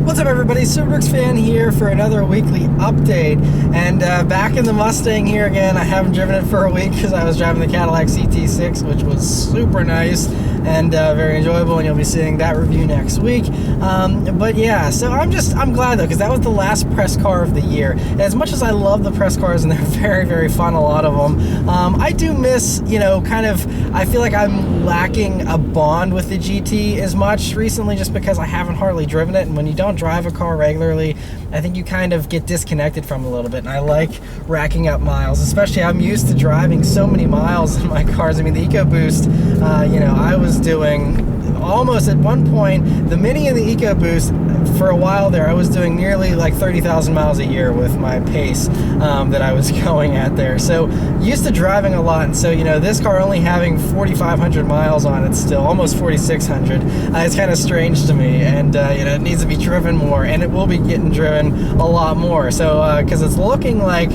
What's up, everybody? Superbrooks fan here for another weekly update, and back in the Mustang here again. I haven't driven it for a week because I was driving the Cadillac CT6, which was super nice and very enjoyable, and you'll be seeing that review next week. But yeah, so I'm glad though, because that was the last press car of the year. And as much as I love the press cars and they're very, very fun, a lot of them, I do miss, I feel like I'm lacking a bond with the GT as much recently, just because I haven't hardly driven it, and when you don't drive a car regularly, I think you kind of get disconnected from it a little bit. And I like racking up miles, especially I'm used to driving so many miles in my cars. I mean, the EcoBoost, I was doing almost at one point, the Mini and the EcoBoost, for a while there, I was doing nearly like 30,000 miles a year with my pace that I was going at there. So used to driving a lot, and so this car only having 4,500 miles on it still, almost 4,600, it's kind of strange to me, and it needs to be driven more, and it will be getting driven a lot more. So because it's looking like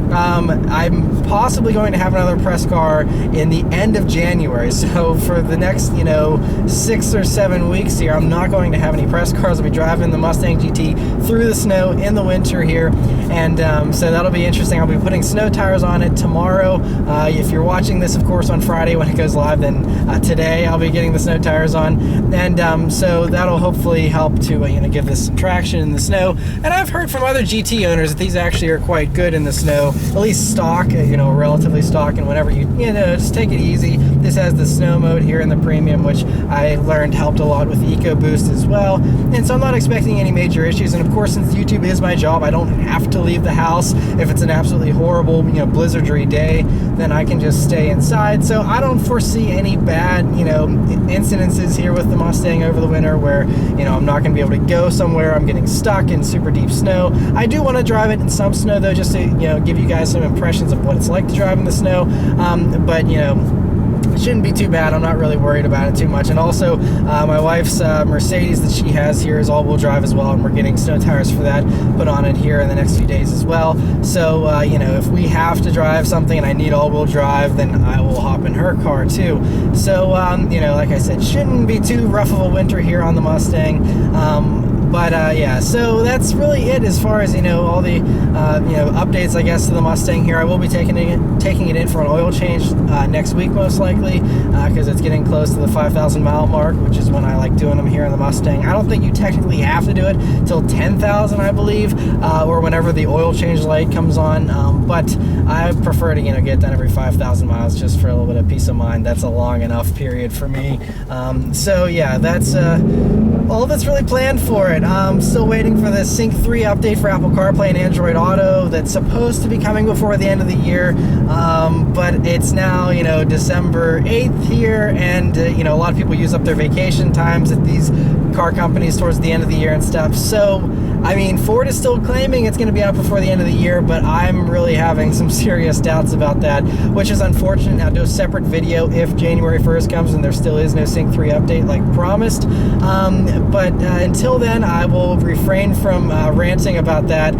I'm possibly going to have another press car in the end of January. So for the next 6 or 7 weeks here, I'm not going to have any press cars. I'll be driving the Mustang GT through the snow in the winter here, and so that'll be interesting. I'll be putting snow tires on it tomorrow. If you're watching this, of course, on Friday when it goes live, then today I'll be getting the snow tires on, and so that'll hopefully help to give this some traction in the snow. And I've heard from other GT owners that these actually are quite good in the snow, at least stock, relatively stock, and whenever you just take it easy. This has the snow mode here in the premium, which I learned helped a lot with the EcoBoost as well, and so I'm not expecting any major issues. And of course, since YouTube is my job, I don't have to leave the house. If it's an absolutely horrible blizzardry day, then I can just stay inside. So I don't foresee any bad incidences here with the Mustang over the winter where I'm not going to be able to go somewhere. I'm getting stuck in super deep snow. I do want to drive it in some snow though, just to give you guys some impressions of what it's like to drive in the snow, but it shouldn't be too bad. I'm not really worried about it too much. And also my wife's Mercedes that she has here is all-wheel drive as well, and we're getting snow tires for that put on it here in the next few days as well. So if we have to drive something and I need all-wheel drive, then I will hop in her car too. So like I said, shouldn't be too rough of a winter here on the Mustang. But yeah, so that's really it as far as all the updates, I guess, to the Mustang here. I will be taking it in for an oil change next week, most likely, because it's getting close to the 5,000 mile mark, which is when I like doing them here in the Mustang. I don't think you technically have to do it till 10,000, I believe, or whenever the oil change light comes on. But I prefer to get done every 5,000 miles just for a little bit of peace of mind. That's a long enough period for me. So yeah, that's all that's really planned for it. I'm still waiting for the Sync 3 update for Apple CarPlay and Android Auto that's supposed to be coming before the end of the year, but it's now December 8th here, and a lot of people use up their vacation times at these car companies towards the end of the year and stuff. So I mean, Ford is still claiming it's going to be out before the end of the year, but I'm really having some serious doubts about that, which is unfortunate. I'll do a separate video if January 1st comes and there still is no Sync 3 update like promised. But until then, I will refrain from ranting about that.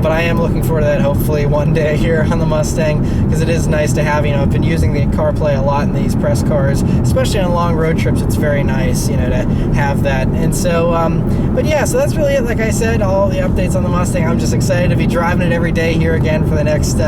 But I am looking forward to that hopefully one day here on the Mustang, because it is nice to have, I've been using the CarPlay a lot in these press cars, especially on long road trips. It's very nice, to have that. And so, but yeah, so that's really it. Like I said, all the updates on the Mustang. I'm just excited to be driving it every day here again for the next,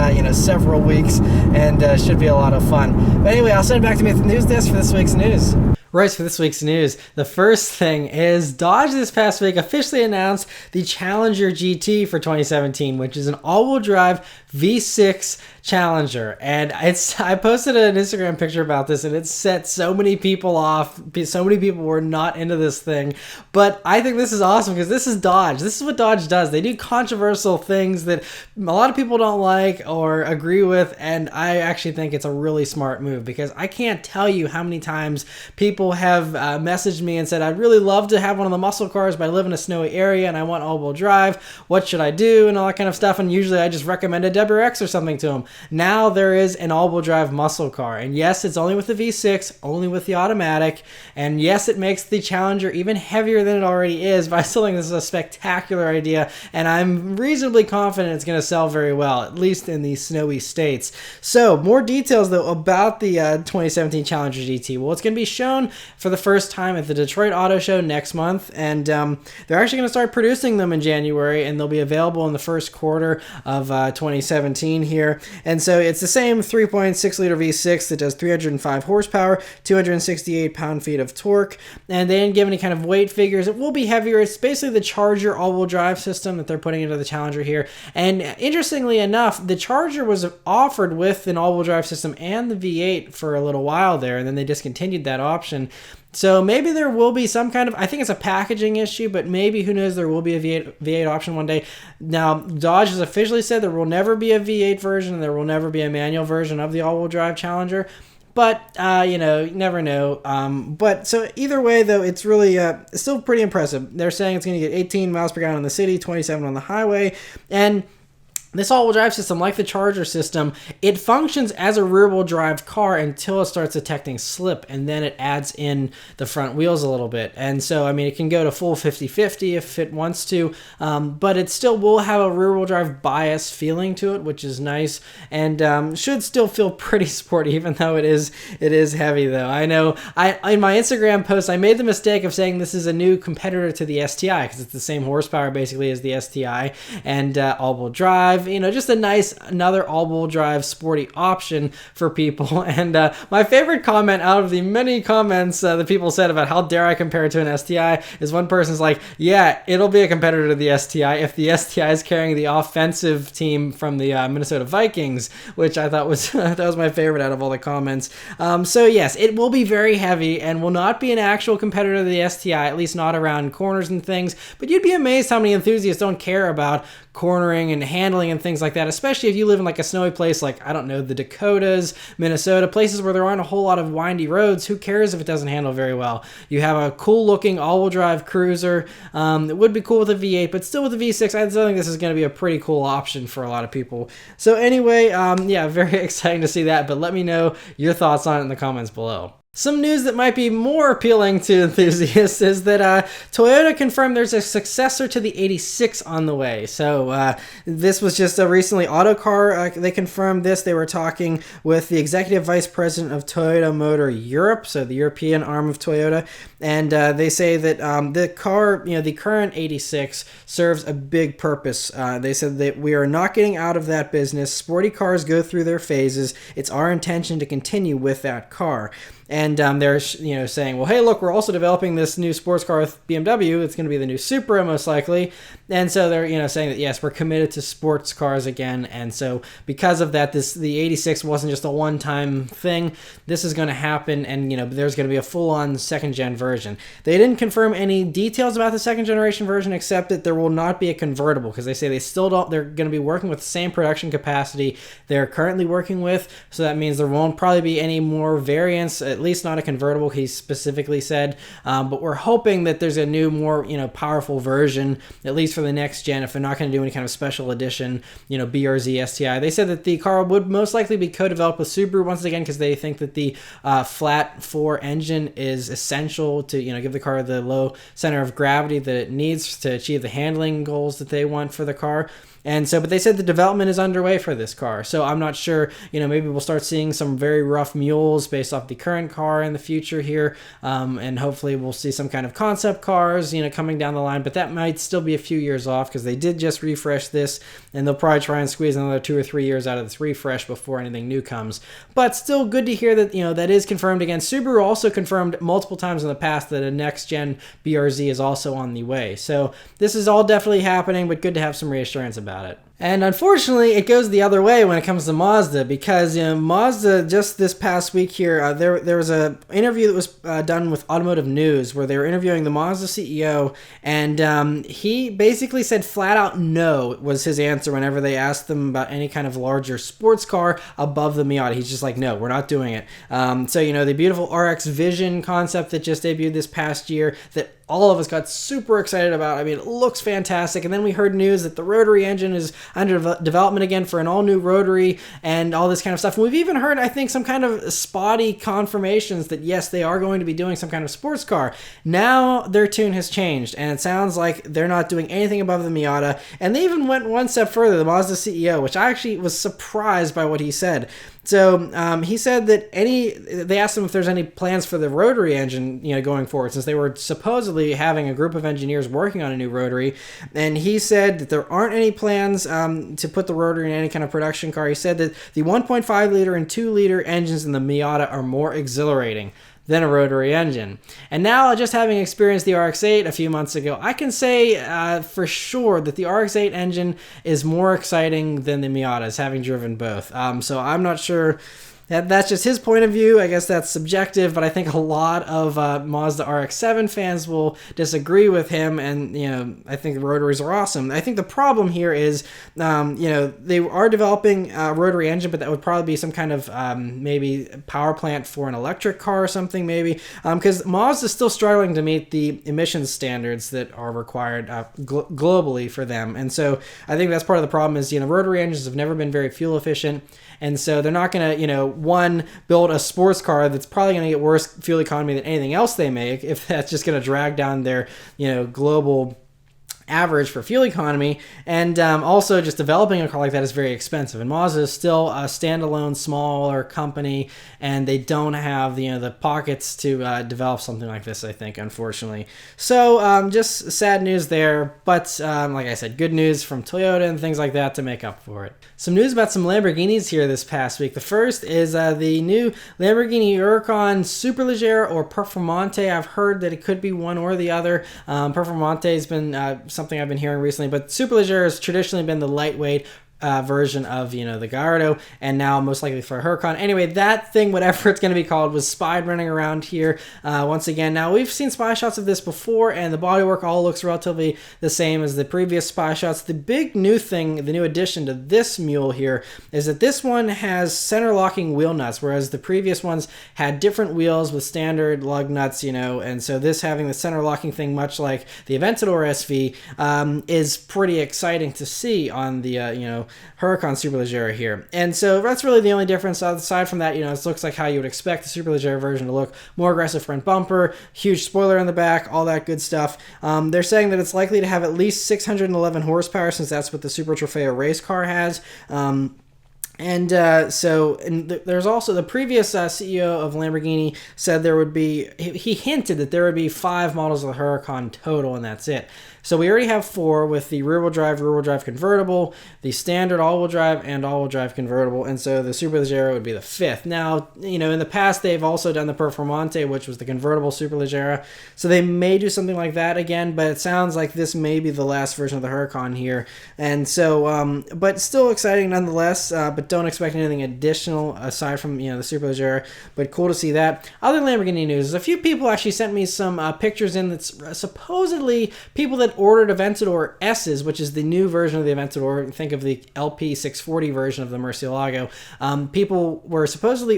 several weeks, and should be a lot of fun. But anyway, I'll send it back to me at the news desk for this week's news. Right, for this week's news, the first thing is Dodge this past week officially announced the Challenger GT for 2017, which is an all-wheel drive V6 Challenger. And I posted an Instagram picture about this, and it set so many people off. So many people were not into this thing. But I think this is awesome because this is Dodge. This is what Dodge does. They do controversial things that a lot of people don't like or agree with, and I actually think it's a really smart move, because I can't tell you how many times people have messaged me and said, I'd really love to have one of the muscle cars, but I live in a snowy area and I want all-wheel drive. What should I do? And all that kind of stuff. And usually I just recommend a WRX or something to them. Now there is an all-wheel drive muscle car. And yes, it's only with the V6, only with the automatic. And yes, it makes the Challenger even heavier than it already is, but I still think this is a spectacular idea. And I'm reasonably confident it's going to sell very well, at least in these snowy states. So more details though about the 2017 Challenger GT. Well, it's going to be shown for the first time at the Detroit Auto Show next month, and they're actually going to start producing them in January, and they'll be available in the first quarter of 2017 here. And so it's the same 3.6 liter V6 that does 305 horsepower, 268 pound-feet of torque, and they didn't give any kind of weight figures. It will be heavier. It's basically the Charger all-wheel drive system that they're putting into the Challenger here. And interestingly enough, the Charger was offered with an all-wheel drive system and the V8 for a little while there, and then they discontinued that option. So maybe there will be some kind of, I think it's a packaging issue, but maybe, who knows, there will be a V8 option one day. Now, Dodge has officially said there will never be a V8 version, and there will never be a manual version of the all-wheel drive Challenger. But, you never know. But so either way, though, it's really still pretty impressive. They're saying it's going to get 18 miles per gallon in the city, 27 on the highway, and this all-wheel drive system, like the Charger system, it functions as a rear-wheel drive car until it starts detecting slip, and then it adds in the front wheels a little bit. And so, I mean, it can go to full 50-50 if it wants to, but it still will have a rear-wheel drive bias feeling to it, which is nice, and should still feel pretty sporty, even though it is heavy, though. I know, in my Instagram post, I made the mistake of saying this is a new competitor to the STI, because it's the same horsepower, basically, as the STI, and all-wheel drive. Just a nice, another all-wheel drive sporty option for people. And my favorite comment out of the many comments that people said about how dare I compare it to an STI is one person's like, yeah, it'll be a competitor to the STI if the STI is carrying the offensive team from the Minnesota Vikings, which I thought was that was my favorite out of all the comments. So yes, it will be very heavy and will not be an actual competitor to the STI, at least not around corners and things. But you'd be amazed how many enthusiasts don't care about cornering and handling and things like that, especially if you live in like a snowy place like, I don't know, the Dakotas, Minnesota, places where there aren't a whole lot of windy roads. Who cares if it doesn't handle very well? You have a cool looking all-wheel drive cruiser. It would be cool with a V8, but still with a V6, I still think this is going to be a pretty cool option for a lot of people. So anyway, yeah, very exciting to see that, but let me know your thoughts on it in the comments below. Some news that might be more appealing to enthusiasts is that Toyota confirmed there's a successor to the 86 on the way. So this was just a recently Autocar. They confirmed this. They were talking with the executive vice president of Toyota Motor Europe, so the European arm of Toyota, and they say that the car, the current 86 serves a big purpose. They said that we are not getting out of that business. Sporty cars go through their phases. It's our intention to continue with that car. And they're saying, well, hey, look, we're also developing this new sports car with BMW. It's going to be the new Supra, most likely. And so they're saying that, yes, we're committed to sports cars again. And so because of that, the 86 wasn't just a one-time thing. This is going to happen, and there's going to be a full-on second-gen version. They didn't confirm any details about the second-generation version, except that there will not be a convertible, because they say they're going to be working with the same production capacity they're currently working with. So that means there won't probably be any more variants, at least not a convertible, he specifically said. But we're hoping that there's a new, more powerful version, at least for the next gen, if they're not going to do any kind of special edition, BRZ STI. They said that the car would most likely be co-developed with Subaru once again, because they think that the flat 4 engine is essential to give the car the low center of gravity that it needs to achieve the handling goals that they want for the car. And so, but they said the development is underway for this car. So I'm not sure, maybe we'll start seeing some very rough mules based off the current car in the future here. And hopefully we'll see some kind of concept cars, coming down the line. But that might still be a few years off, because they did just refresh this, and they'll probably try and squeeze another 2 or 3 years out of this refresh before anything new comes. But still good to hear that, that is confirmed again. Subaru also confirmed multiple times in the past that a next-gen BRZ is also on the way. So this is all definitely happening, but good to have some reassurance about it. And unfortunately, it goes the other way when it comes to Mazda, because Mazda, just this past week here, there was an interview that was done with Automotive News where they were interviewing the Mazda CEO, and he basically said flat out no was his answer whenever they asked them about any kind of larger sports car above the Miata. He's just like, no, we're not doing it. So, the beautiful RX Vision concept that just debuted this past year that all of us got super excited about. I mean, it looks fantastic. And then we heard news that the rotary engine is under development again for an all-new rotary and all this kind of stuff. And we've even heard, I think, some kind of spotty confirmations that, yes, they are going to be doing some kind of sports car. Now their tune has changed, and it sounds like they're not doing anything above the Miata. And they even went one step further, the Mazda CEO, which I actually was surprised by what he said. So he said that they asked him if there's any plans for the rotary engine, going forward, since they were supposedly having a group of engineers working on a new rotary. And he said that there aren't any plans to put the rotary in any kind of production car. He said that the 1.5 liter and 2 liter engines in the Miata are more exhilarating than a rotary engine. And now, just having experienced the RX-8 a few months ago, I can say for sure that the RX-8 engine is more exciting than the Miatas, having driven both. So I'm not sure. That's just his point of view. I guess that's subjective, but I think a lot of Mazda RX-7 fans will disagree with him, and I think the rotaries are awesome. I think the problem here is, they are developing a rotary engine, but that would probably be some kind of maybe power plant for an electric car or something, maybe, because Mazda is still struggling to meet the emissions standards that are required globally for them, and so I think that's part of the problem. Is rotary engines have never been very fuel efficient. And so they're not going to, build a sports car that's probably going to get worse fuel economy than anything else they make, if that's just going to drag down their, global average for fuel economy. And also, just developing a car like that is very expensive. And Mazda is still a standalone, smaller company, and they don't have the pockets to develop something like this, I think, unfortunately. So just sad news there, but like I said, good news from Toyota and things like that to make up for it. Some news about some Lamborghinis here this past week. The first is the new Lamborghini Huracan Superleggera or Performante. I've heard that it could be one or the other. Performante has been something I've been hearing recently, but Superleggera has traditionally been the lightweight version of the Gallardo, and now most likely for Huracan. Anyway, that thing, whatever it's going to be called, was spied running around here once again. Now, we've seen spy shots of this before, and the bodywork all looks relatively the same as the previous spy shots. The big new thing, the new addition to this mule here, is that this one has center locking wheel nuts, whereas the previous ones had different wheels with standard lug nuts, and so this having the center locking thing, much like the Aventador SV, is pretty exciting to see on the Huracan Superleggera here. And so that's really the only difference. Aside from that, it looks like how you would expect the Superleggera version to look. More aggressive front bumper, huge spoiler in the back, all that good stuff. They're saying that it's likely to have at least 611 horsepower, since that's what the Super Trofeo race car has. There's also the previous CEO of Lamborghini said he hinted that there would be 5 models of the Huracan total, and that's it. So we already have 4 with the rear-wheel drive convertible, the standard all-wheel drive, and all-wheel drive convertible, and so the Superleggera would be the 5th. Now, in the past, they've also done the Performante, which was the convertible Superleggera, so they may do something like that again, but it sounds like this may be the last version of the Huracan here, and so, but still exciting nonetheless, but don't expect anything additional aside from, the Superleggera, but cool to see that. Other Lamborghini news, a few people actually sent me some pictures in that's supposedly people that ordered Aventador S's, which is the new version of the Aventador. Think of the LP 640 version of the Murcielago. People were supposedly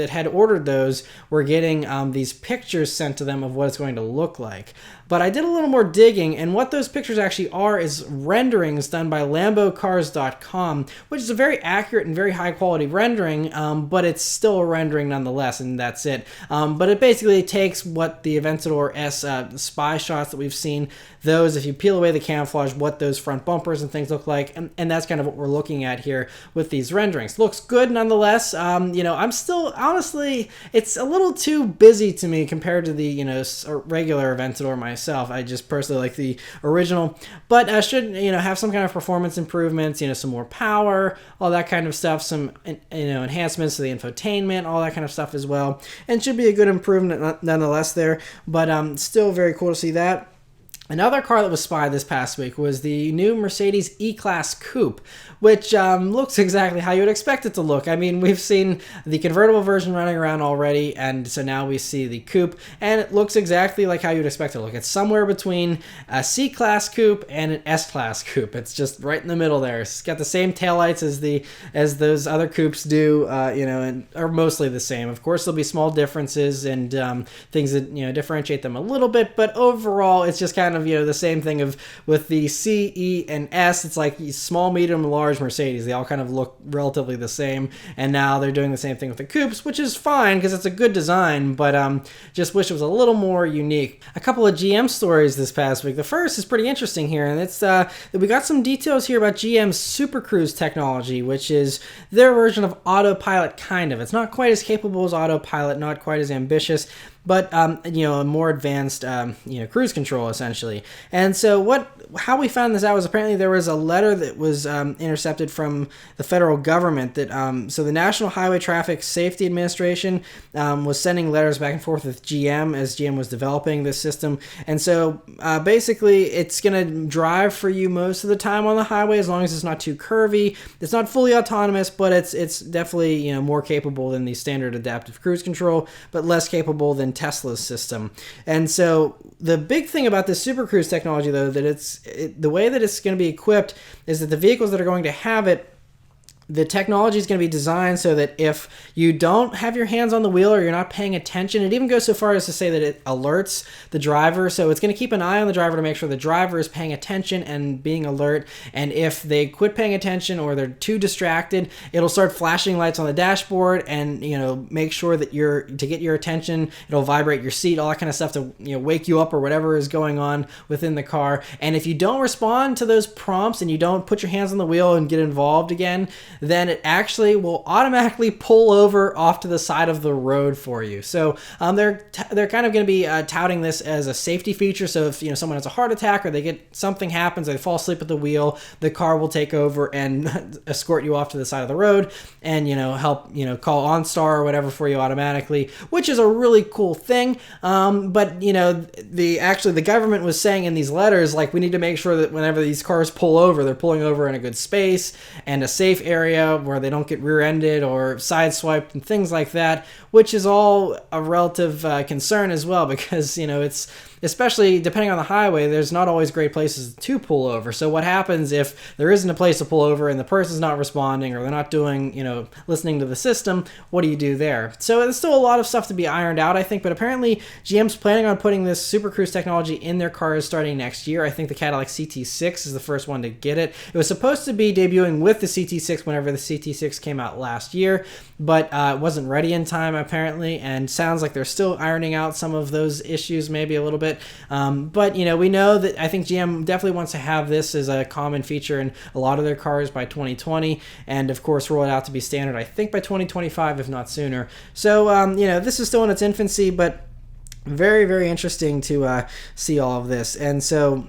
had ordered those, were getting these pictures sent to them of what it's going to look like. But I did a little more digging, and what those pictures actually are is renderings done by LamboCars.com, which is a very accurate and very high quality rendering, but it's still a rendering nonetheless, and that's it. But it basically takes what the Aventador S spy shots that we've seen, those, if you peel away the camouflage, what those front bumpers and things look like, and that's kind of what we're looking at here with these renderings. Looks good nonetheless. I'm still, honestly, it's a little too busy to me compared to the, regular Aventador myself. I just personally like the original, but should, have some kind of performance improvements, some more power, all that kind of stuff, some, enhancements to the infotainment, all that kind of stuff as well, and should be a good improvement nonetheless there, but still very cool to see that. Another car that was spied this past week was the new Mercedes E-Class Coupe, which looks exactly how you would expect it to look. I mean, we've seen the convertible version running around already, and so now we see the coupe, and it looks exactly like how you'd expect it to look. It's somewhere between a C-Class Coupe and an S-Class Coupe. It's just right in the middle there. It's got the same taillights as those other coupes do, and are mostly the same. Of course, there'll be small differences and things that differentiate them a little bit, but overall, it's just kind of of, the same thing of with the C, E, and S. It's like small, medium, large Mercedes. They all kind of look relatively the same. And now they're doing the same thing with the coupes, which is fine because it's a good design, but just wish it was a little more unique. A couple of GM stories this past week. The first is pretty interesting here, and it's that we got some details here about GM's Super Cruise technology, which is their version of autopilot, kind of. It's not quite as capable as autopilot, not quite as ambitious, but a more advanced cruise control essentially. And so how we found this out was apparently there was a letter that was intercepted from the federal government that so the National Highway Traffic Safety Administration was sending letters back and forth with GM as GM was developing this system. And so basically it's going to drive for you most of the time on the highway as long as it's not too curvy. It's not fully autonomous, but it's definitely more capable than the standard adaptive cruise control, but less capable than Tesla's system. And so the big thing about this Super Cruise technology, though, that the way that it's going to be equipped is that the vehicles that are going to have it, the technology is going to be designed so that if you don't have your hands on the wheel or you're not paying attention, it even goes so far as to say that it alerts the driver. So it's going to keep an eye on the driver to make sure the driver is paying attention and being alert. And if they quit paying attention or they're too distracted, it'll start flashing lights on the dashboard and, make sure that to get your attention. It'll vibrate your seat, all that kind of stuff to, wake you up or whatever is going on within the car. And if you don't respond to those prompts and you don't put your hands on the wheel and get involved again, then it actually will automatically pull over off to the side of the road for you. So they're kind of going to be touting this as a safety feature. So if someone has a heart attack or something happens, they fall asleep at the wheel, the car will take over and escort you off to the side of the road and help call OnStar or whatever for you automatically, which is a really cool thing. But the government was saying in these letters, like, we need to make sure that whenever these cars pull over, they're pulling over in a good space and a safe area where they don't get rear-ended or sideswiped and things like that, which is all a relative concern as well, because it's, especially depending on the highway, there's not always great places to pull over. So what happens if there isn't a place to pull over and the person's not responding or they're not doing, listening to the system? What do you do there? So there's still a lot of stuff to be ironed out, I think, but apparently GM's planning on putting this Super Cruise technology in their cars starting next year. I think the Cadillac CT6 is the first one to get it. It was supposed to be debuting with the CT6 whenever the CT6 came out last year, but it wasn't ready in time apparently, and sounds like they're still ironing out some of those issues maybe a little bit. But we know that I think GM definitely wants to have this as a common feature in a lot of their cars by 2020, and of course roll it out to be standard, I think, by 2025, if not sooner. So this is still in its infancy, but very, very interesting to see all of this. And so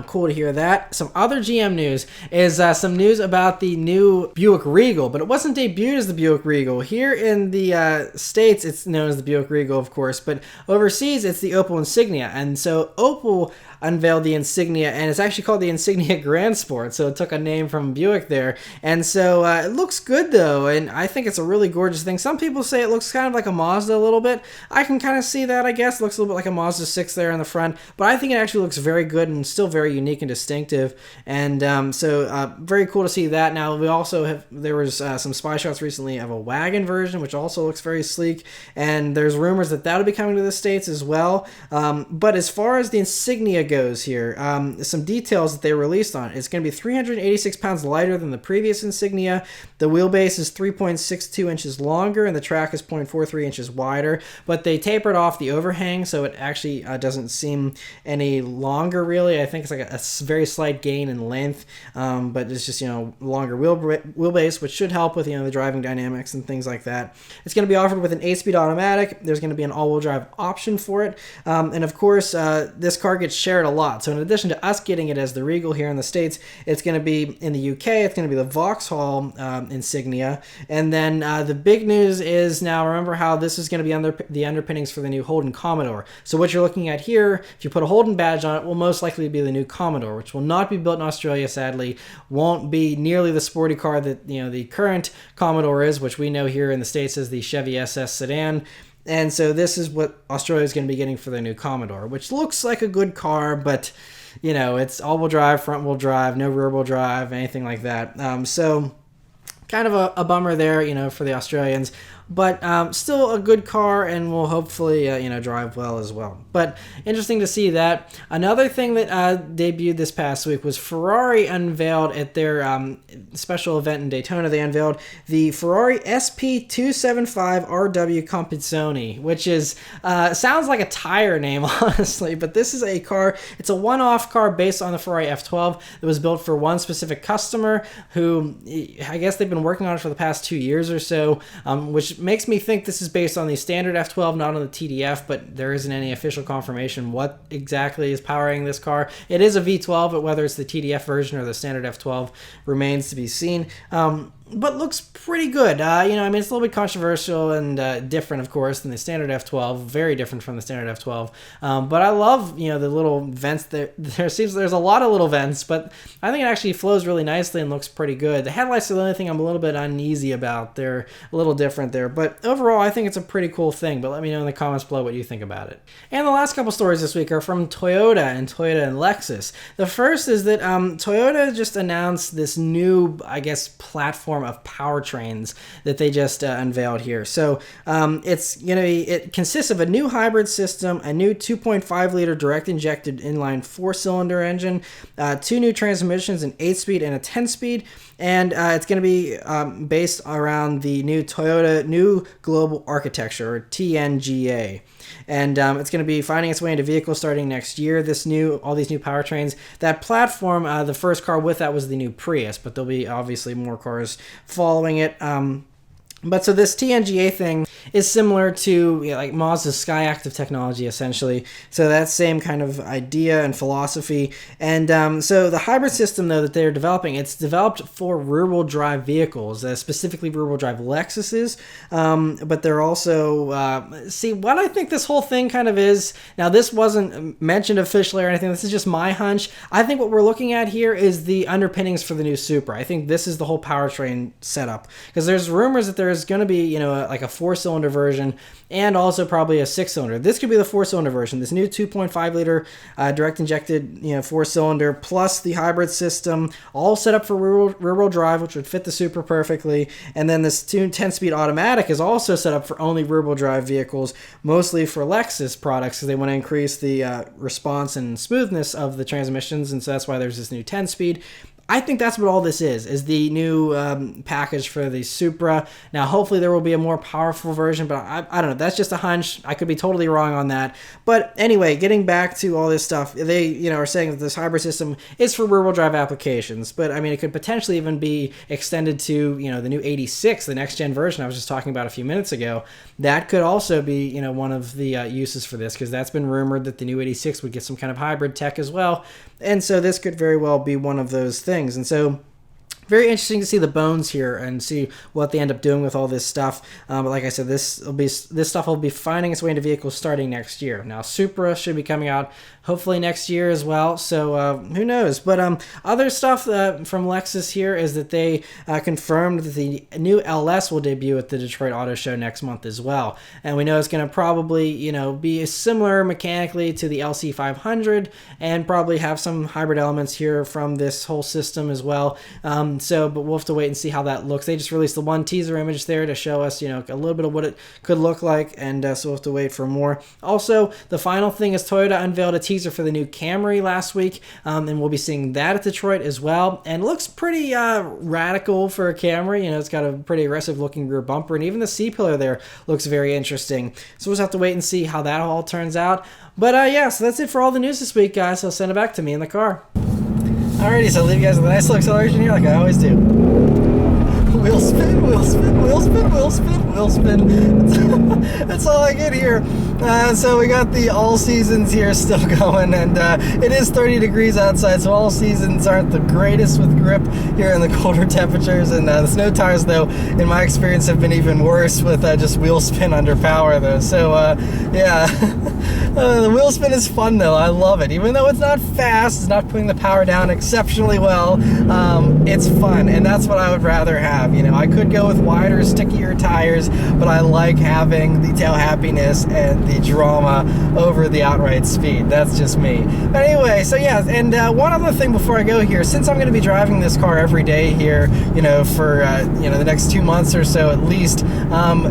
cool to hear that. Some other GM news is some news about the new Buick Regal, but it wasn't debuted as the Buick Regal. Here in the States, it's known as the Buick Regal, of course, but overseas, it's the Opel Insignia. And so Opel unveiled the Insignia, and it's actually called the Insignia Grand Sport, so it took a name from Buick there. And so it looks good, though, and I think it's a really gorgeous thing. Some people say it looks kind of like a Mazda a little bit. I can kind of see that, I guess. It looks a little bit like a Mazda 6 there in the front, but I think it actually looks very good and still very unique and distinctive. And so very cool to see that. Now, we also there was some spy shots recently of a wagon version, which also looks very sleek, and there's rumors that that'll be coming to the States as well. But as far as the Insignia goes here, some details that they released on it. It's going to be 386 pounds lighter than the previous Insignia. The wheelbase is 3.62 inches longer, and the track is 0.43 inches wider, but they tapered off the overhang, so it actually doesn't seem any longer, really. I think it's like a very slight gain in length, but it's just, longer wheelbase, which should help with, the driving dynamics and things like that. It's going to be offered with an 8-speed automatic. There's going to be an all-wheel drive option for it, and of course, this car gets shared a lot. So in addition to us getting it as the Regal here in the States, it's going to be in the UK, it's going to be the Vauxhall Insignia. And then the big news is, now remember how this is going to be under the underpinnings for the new Holden Commodore. So what you're looking at here, if you put a Holden badge on it, will most likely be the new Commodore, which will not be built in Australia, sadly. Won't be nearly the sporty car that the current Commodore is, which we know here in the States as the Chevy SS sedan. And so this is what Australia is going to be getting for their new Commodore, which looks like a good car, but, it's all-wheel drive, front-wheel drive, no rear-wheel drive, anything like that. So kind of a bummer there, for the Australians. but still a good car and will hopefully drive well as well. But interesting to see that. Another thing that debuted this past week was Ferrari unveiled at their special event in Daytona. They unveiled the Ferrari SP275RW Competizione, which is sounds like a tire name, honestly, but this is a car. It's a one-off car based on the Ferrari F12 that was built for one specific customer who, I guess they've been working on it for the past 2 years or so, which makes me think this is based on the standard F12, not on the TDF, but there isn't any official confirmation what exactly is powering this car. It is a V12, but whether it's the TDF version or the standard F12 remains to be seen. But looks pretty good. It's a little bit controversial and different, of course, than the standard F12. Very different from the standard F12. But I love, the little vents. There's a lot of little vents, but I think it actually flows really nicely and looks pretty good. The headlights are the only thing I'm a little bit uneasy about. They're a little different there. But overall, I think it's a pretty cool thing. But let me know in the comments below what you think about it. And the last couple stories this week are from Toyota and Lexus. The first is that Toyota just announced this new, platform of powertrains that they just unveiled here. So it consists of a new hybrid system, a new 2.5 liter direct injected inline 4-cylinder engine, 2 new transmissions, an 8-speed and a 10-speed, and it's going to be based around the new Toyota New Global Architecture, or TNGA. And it's going to be finding its way into vehicles starting next year. All these new powertrains. That platform, the first car with that was the new Prius, but there'll be obviously more cars following it. But so this TNGA thing is similar to like Mazda's Skyactiv technology, essentially. So that same kind of idea and philosophy. And so the hybrid system, though, that they're developing, it's developed for rear-wheel drive vehicles, specifically rear-wheel drive Lexuses. But they're also, see, what I think this whole thing kind of is, now this wasn't mentioned officially or anything, this is just my hunch. I think what we're looking at here is the underpinnings for the new Supra. I think this is the whole powertrain setup. Because there's rumors that there's going to be, like a 4-cylinder version and also probably a 6-cylinder. This could be the 4-cylinder version. This new 2.5 liter direct injected, 4-cylinder plus the hybrid system, all set up for rear-wheel drive, which would fit the Supra perfectly. And then this 10-speed automatic is also set up for only rear-wheel drive vehicles, mostly for Lexus products, because they want to increase the response and smoothness of the transmissions, and so that's why there's this new 10-speed. I think that's what all this is the new package for the Supra. Now, hopefully there will be a more powerful version, but I don't know. That's just a hunch. I could be totally wrong on that. But anyway, getting back to all this stuff, they are saying that this hybrid system is for rear-wheel drive applications. But, it could potentially even be extended to, the new 86, the next-gen version I was just talking about a few minutes ago. That could also be, one of the uses for this, because that's been rumored that the new 86 would get some kind of hybrid tech as well. And so this could very well be one of those things. And so very interesting to see the bones here and see what they end up doing with all this stuff. But like I said, this stuff will be finding its way into vehicles starting next year. Now, Supra should be coming out hopefully next year as well. So who knows? But other stuff from Lexus here is that they confirmed that the new LS will debut at the Detroit Auto Show next month as well. And we know it's going to probably be similar mechanically to the LC500 and probably have some hybrid elements here from this whole system as well. But we'll have to wait and see how that looks. They just released the one teaser image there to show us, a little bit of what it could look like, and so we'll have to wait for more. Also, the final thing is Toyota unveiled a teaser for the new Camry last week, and we'll be seeing that at Detroit as well. And it looks pretty radical for a Camry. It's got a pretty aggressive-looking rear bumper, and even the C-pillar there looks very interesting. So we'll just have to wait and see how that all turns out. But so that's it for all the news this week, guys. So send it back to me in the car. Alrighty, so I'll leave you guys with a nice little acceleration here like I always do. Wheel spin, wheel spin, wheel spin, wheel spin, wheel spin. That's all I get here. So we got the all seasons here still going, and it is 30 degrees outside, so all seasons aren't the greatest with grip here in the colder temperatures. And the snow tires, though, in my experience, have been even worse with just wheel spin under power, though. So yeah, the wheel spin is fun, though. I love it. Even though it's not fast, it's not putting the power down exceptionally well, it's fun, and that's what I would rather have. have. You know, I could go with wider, stickier tires, but I like having the tail happiness and the drama over the outright speed. That's just me. But anyway, so yeah, and one other thing before I go here, since I'm going to be driving this car every day here, you know, for you know, the next 2 months or so at least,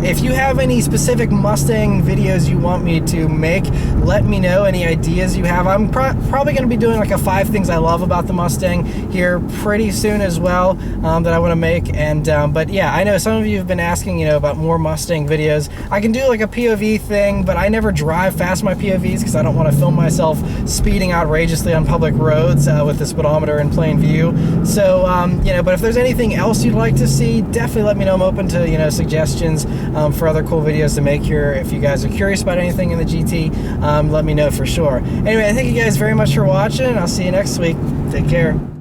if you have any specific Mustang videos you want me to make, let me know. Any ideas you have. I'm probably going to be doing like a 5 things I love about the Mustang here pretty soon as well, that I want to make. And but yeah, I know some of you have been asking, you know, about more Mustang videos. I can do like a POV thing, but I never drive fast my POVs because I don't want to film myself speeding outrageously on public roads with the speedometer in plain view. So you know, but if there's anything else you'd like to see, definitely let me know. I'm open to, you know, suggestions for other cool videos to make here. If you guys are curious about anything in the GT, let me know for sure. Anyway, I thank you guys very much for watching. I'll see you next week. Take care.